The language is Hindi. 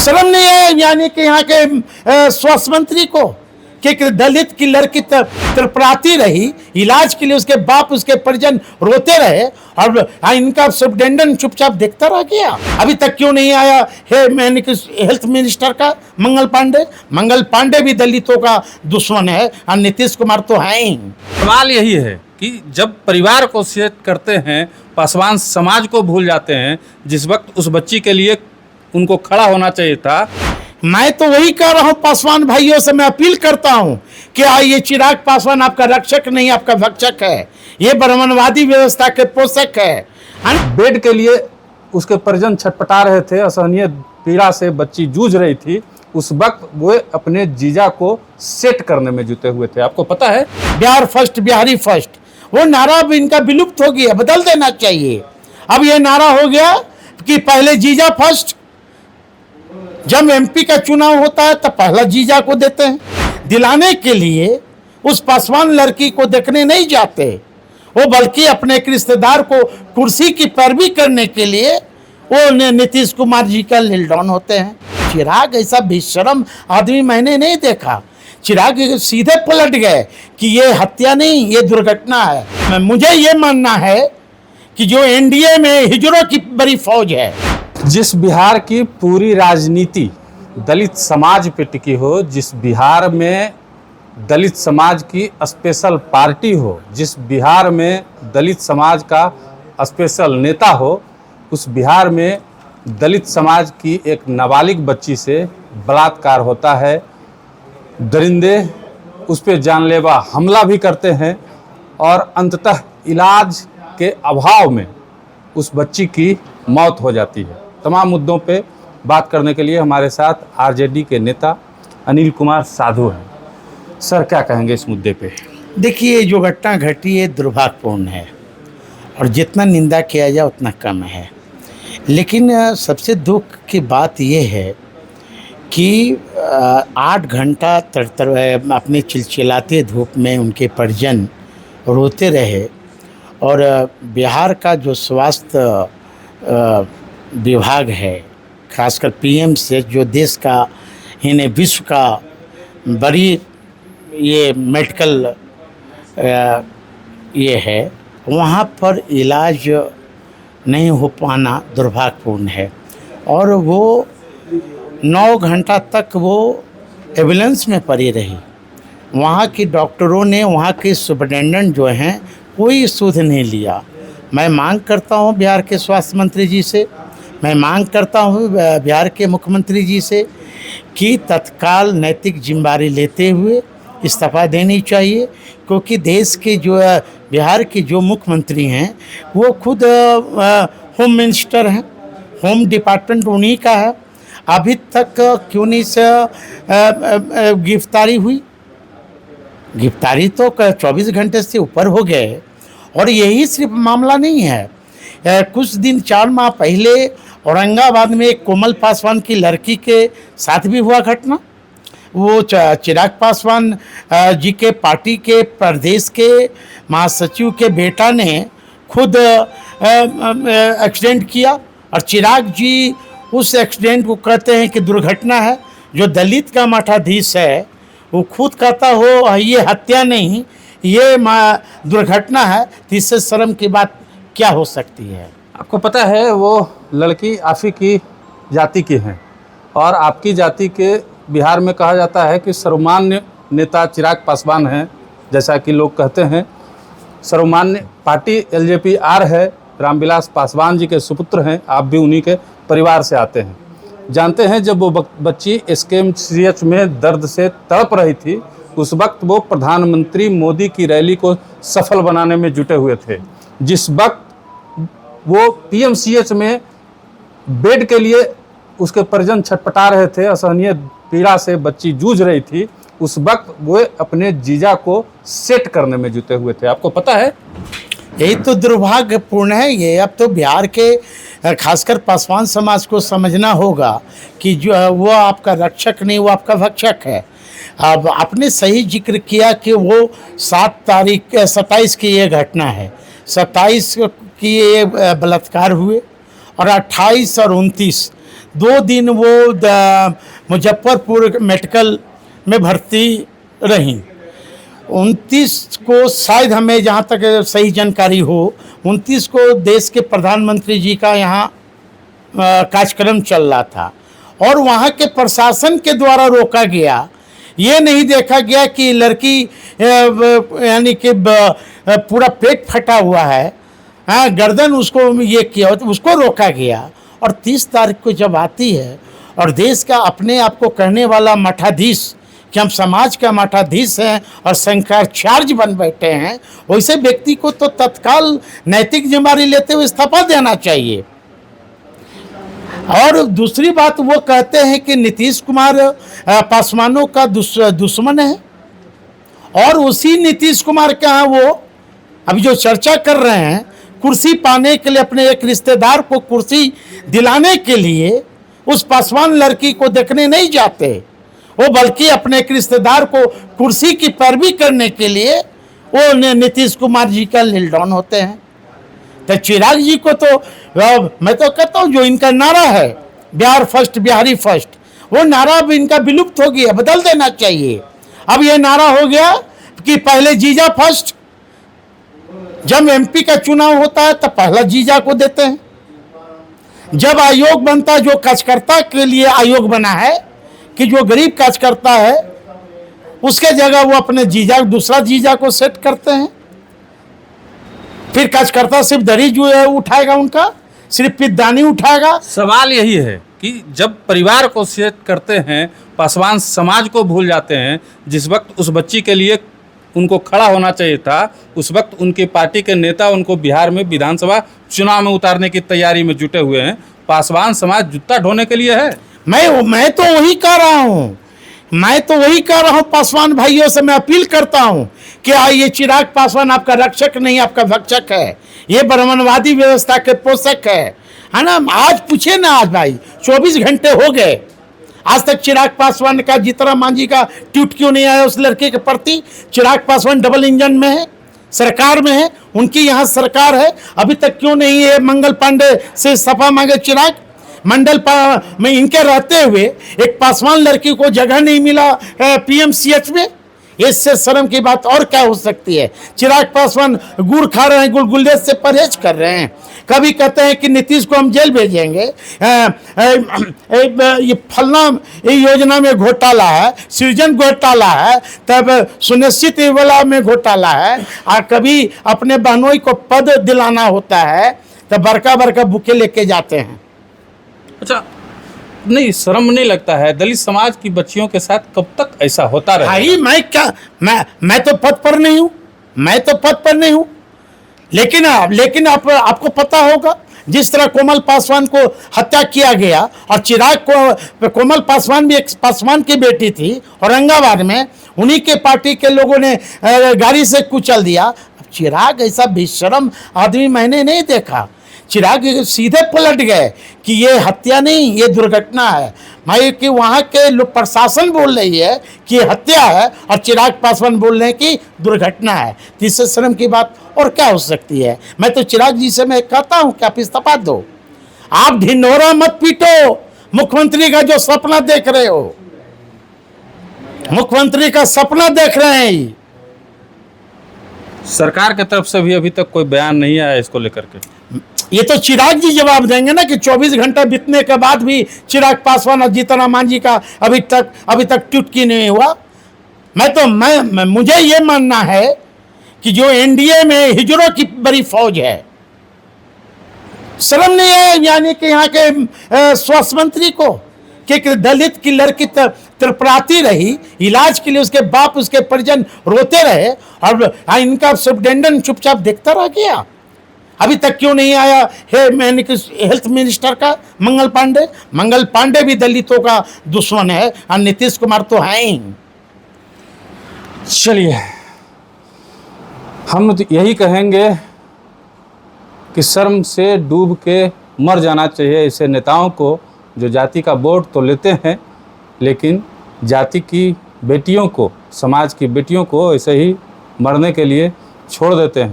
शर्म नहीं है यानी कि यहाँ के स्वास्थ्य मंत्री को कि एक दलित की लड़की तड़पड़ाती रही, इलाज के लिए उसके बाप उसके परिजन रोते रहे और इनका सुप्रिटेंडेंट चुपचाप देखता रह गया। अभी तक क्यों नहीं आया है मैंने कि हेल्थ मिनिस्टर का मंगल पांडे भी दलितों का दुश्मन है और नीतीश कुमार तो है ही। सवाल यही है कि जब परिवार को सेट करते हैं, पासवान समाज को भूल जाते हैं, जिस वक्त उस बच्ची के लिए उनको खड़ा होना चाहिए था। मैं तो वही कह रहा हूं, पासवान भाइयों से मैं अपील करता हूं कि ये चिराग पासवान आपका रक्षक नहीं आपका भक्षक है, ये ब्राह्मणवादी व्यवस्था के पोषक है। बेड के लिए उसके परिजन छटपटा रहे थे, असहनीय पीड़ा से बच्ची जूझ रही थी, उस वक्त वो अपने जीजा को सेट करने में जुटे हुए थे। आपको पता है बिहार फर्स्ट बिहारी फर्स्ट, वो नारा अब इनका विलुप्त हो गया, बदल देना चाहिए। अब ये नारा हो गया कि पहले जीजा फर्स्ट, जब एमपी का चुनाव होता है तब पहला जीजा को देते हैं। दिलाने के लिए उस पासवान लड़की को देखने नहीं जाते वो, बल्कि अपने एक रिश्तेदार को कुर्सी की पैरवी करने के लिए वो नीतीश कुमार जी का लील डाउन होते हैं। चिराग ऐसा बेशर्म आदमी मैंने नहीं देखा। चिराग सीधे पलट गए कि ये हत्या नहीं, ये दुर्घटना है। मुझे ये मानना है कि जो एनडीए में हिजड़ों की बड़ी फौज है, जिस बिहार की पूरी राजनीति दलित समाज पे टिकी हो, जिस बिहार में दलित समाज की स्पेशल पार्टी हो, जिस बिहार में दलित समाज का स्पेशल नेता हो, उस बिहार में दलित समाज की एक नाबालिग बच्ची से बलात्कार होता है। दरिंदे उस पर जानलेवा हमला भी करते हैं और अंततः इलाज के अभाव में उस बच्ची की मौत हो जाती है। तमाम मुद्दों पे बात करने के लिए हमारे साथ आरजेडी के नेता अनिल कुमार साधु हैं। सर, क्या कहेंगे इस मुद्दे पे? देखिए, जो घटना घटी है दुर्भाग्यपूर्ण है और जितना निंदा किया जाए उतना कम है। लेकिन सबसे दुख की बात यह है कि 8 घंटा अपने चिलचिलाते धूप में उनके परिजन रोते रहे और बिहार का जो स्वास्थ्य विभाग है, खासकर पीएम से जो देश का इन्हें विश्व का बड़ी ये मेडिकल ये है, वहाँ पर इलाज नहीं हो पाना दुर्भाग्यपूर्ण है। और वो 9 घंटा तक वो एम्बुलेंस में पड़ी रही। वहाँ की डॉक्टरों ने, वहाँ के सुपरिटेंडेंट जो हैं, कोई सुध नहीं लिया। मैं मांग करता हूँ बिहार के स्वास्थ्य मंत्री जी से, मैं मांग करता हूँ बिहार के मुख्यमंत्री जी से कि तत्काल नैतिक जिम्मेदारी लेते हुए इस्तीफा देनी चाहिए, क्योंकि देश के जो बिहार के जो मुख्यमंत्री हैं वो खुद होम मिनिस्टर हैं, होम डिपार्टमेंट उन्हीं का है। अभी तक क्यों नहीं से गिरफ्तारी हुई? गिरफ्तारी तो 24 घंटे से ऊपर हो गए। और यही सिर्फ मामला नहीं है, कुछ दिन 4 माह पहले औरंगाबाद में एक कोमल पासवान की लड़की के साथ भी हुआ घटना। वो चिराग पासवान जी के पार्टी के प्रदेश के महासचिव के बेटा ने खुद एक्सीडेंट किया और चिराग जी उस एक्सीडेंट को कहते हैं कि दुर्घटना है। जो दलित का मठाधीश है वो खुद कहता हो ये हत्या नहीं, ये दुर्घटना है, तो इससे शर्म की बात क्या हो सकती है? आपको पता है वो लड़की आप ही की जाति की हैं और आपकी जाति के बिहार में कहा जाता है कि सर्वमान्य नेता चिराग पासवान हैं, जैसा कि लोग कहते हैं। सर्वमान्य पार्टी एलजेपी-आर है, रामविलास पासवान जी के सुपुत्र हैं, आप भी उन्हीं के परिवार से आते हैं। जानते हैं जब वो बच्ची एसकेएमसीएच में दर्द से तड़प रही थी, उस वक्त वो प्रधानमंत्री मोदी की रैली को सफल बनाने में जुटे हुए थे। जिस वक्त वो पीएमसीएच में बेड के लिए उसके परिजन छटपटा रहे थे, असहनीय पीड़ा से बच्ची जूझ रही थी, उस वक्त वो अपने जीजा को सेट करने में जुटे हुए थे। आपको पता है, यही तो दुर्भाग्यपूर्ण है। ये अब तो बिहार के खासकर पासवान समाज को समझना होगा कि जो वो आपका रक्षक नहीं, वो आपका भक्षक है। अब आपने सही जिक्र किया कि वो 27 की ये घटना है, 27 की ये बलात्कार हुए और 28 और 29 2 दिन वो मुजफ्फरपुर मेडिकल में भर्ती रहीं। 29 को शायद, हमें जहाँ तक सही जानकारी हो, 29 को देश के प्रधानमंत्री जी का यहाँ कार्यक्रम चल रहा था और वहाँ के प्रशासन के द्वारा रोका गया। ये नहीं देखा गया कि लड़की यानी कि पूरा पेट फटा हुआ है, गर्दन उसको ये किया, उसको रोका गया। और 30 तारीख को जब आती है और देश का अपने आप को कहने वाला मठाधीश कि हम समाज का मठाधीश हैं और शंकराचार्य बन बैठे हैं, वैसे व्यक्ति को तो तत्काल नैतिक जिम्मेदारी लेते हुए इस्तीफा देना चाहिए। और दूसरी बात, वो कहते हैं कि नीतीश कुमार पासवानों का दुश्मन है और उसी नीतीश कुमार के यहाँ वो अभी जो चर्चा कर रहे हैं, कुर्सी पाने के लिए अपने एक रिश्तेदार को कुर्सी दिलाने के लिए उस पासवान लड़की को देखने नहीं जाते वो, बल्कि अपने एक रिश्तेदार को कुर्सी की पैरवी करने के लिए वो नीतीश कुमार जी का लील डाउन होते हैं। तो चिराग जी को तो मैं तो कहता हूँ जो इनका नारा है बिहार फर्स्ट बिहारी फर्स्ट, वो नारा अब इनका विलुप्त हो गया, बदल देना चाहिए। अब ये नारा हो गया कि पहले जीजा फर्स्ट। जब एमपी का चुनाव होता है तब पहला जीजा को देते हैं। जब आयोग बनता है, जो कार्यकर्ता के लिए आयोग बना है कि जो गरीब कार्यकर्ता है उसके जगह वो अपने जीजा, दूसरा जीजा को सेट करते हैं। फिर कार्यकर्ता सिर्फ दरी जो है उठाएगा, उनका सिर्फ पिदानी उठाएगा। सवाल यही है कि जब परिवार को सेट करते हैं, पासवान समाज को भूल जाते हैं। जिस वक्त उस बच्ची के लिए उनको खड़ा होना चाहिए था, उस वक्त उनकी पार्टी के नेता उनको बिहार में विधानसभा चुनाव में उतारने की तैयारी में जुटे हुए हैं। पासवान समाज जूता ढोने के लिए है। मैं तो वही कह रहा हूँ, पासवान भाइयों से मैं अपील करता हूँ कि ये चिराग पासवान आपका रक्षक नहीं, आपका भक्षक है। ये ब्राह्मणवादी व्यवस्था के पोषक है ना। आज पूछे ना, आज भाई 24 घंटे हो गए, आज तक चिराग पासवान का, जीतन मांझी का ट्वीट क्यों नहीं आया उस लड़के के प्रति। चिराग पासवान डबल इंजन में है, सरकार में है, उनकी यहाँ सरकार है, अभी तक क्यों नहीं है मंगल पांडे से इस्तीफा मांगे चिराग। मंडल में इनके रहते हुए एक पासवान लड़की को जगह नहीं मिला पीएमसीएच में। इससे शर्म की बात और क्या हो सकती है। चिराग पासवान गुड़ खा रहे हैं, गुलगुले से परहेज कर रहे हैं। कभी कहते हैं कि नीतीश को हम जेल भेजेंगे, ये फलना योजना में घोटाला है, सृजन घोटाला है, तब सुनिश्चित वाला में घोटाला है, और कभी अपने बहनोई को पद दिलाना होता है तो बड़का बड़का बुके लेके जाते हैं। अच्छा, नहीं शर्म नहीं लगता है? दलित समाज की बच्चियों के साथ कब तक ऐसा होता रहेगा? भाई मैं तो पद पर नहीं हूँ, लेकिन आपको पता होगा जिस तरह कोमल पासवान को हत्या किया गया, और चिराग को, कोमल पासवान भी एक पासवान की बेटी थी औरंगाबाद में, उन्हीं के पार्टी के लोगों ने गाड़ी से कुचल दिया। अब चिराग ऐसा बेशर्म आदमी मैंने नहीं देखा। चिराग सीधे पलट गए कि ये हत्या नहीं, ये दुर्घटना है। भाई कि वहाँ के लोग, प्रशासन बोल रही है कि हत्या है और चिराग पासवान बोल रहे हैं कि दुर्घटना है। तो इससे शर्म की बात और क्या हो सकती है। मैं तो चिराग जी से मैं कहता हूँ कि आप इस्तीफा दो, आप ढिंढोरा मत पीटो। मुख्यमंत्री का जो सपना देख रहे हो, मुख्यमंत्री का सपना देख रहे हैं। सरकार की तरफ से भी अभी तक कोई बयान नहीं आया इसको लेकर के। ये तो चिराग जी जवाब देंगे ना कि 24 घंटा बीतने के बाद भी चिराग पासवान और जीतन मांझी का अभी तक ट्वीट की नहीं हुआ। मुझे ये मानना है कि जो एनडीए में हिजड़ों की बड़ी फौज है, शर्म नहीं है यानी कि यहाँ के स्वास्थ्य मंत्री को कि दलित की लड़की तड़पड़ाती रही, इलाज के लिए उसके बाप उसके परिजन रोते रहे और इनका सुप्रिटेंडेंट चुपचाप देखता रह गया। अभी तक क्यों नहीं आया है हेल्थ मिनिस्टर का मंगल पांडे भी दलितों का दुश्मन है और नीतीश कुमार तो है ही। चलिए, हम तो यही कहेंगे कि शर्म से डूब के मर जाना चाहिए ऐसे नेताओं को, जो जाति का वोट तो लेते हैं लेकिन जाति की बेटियों को, समाज की बेटियों को ऐसे ही मरने के लिए छोड़ देते हैं।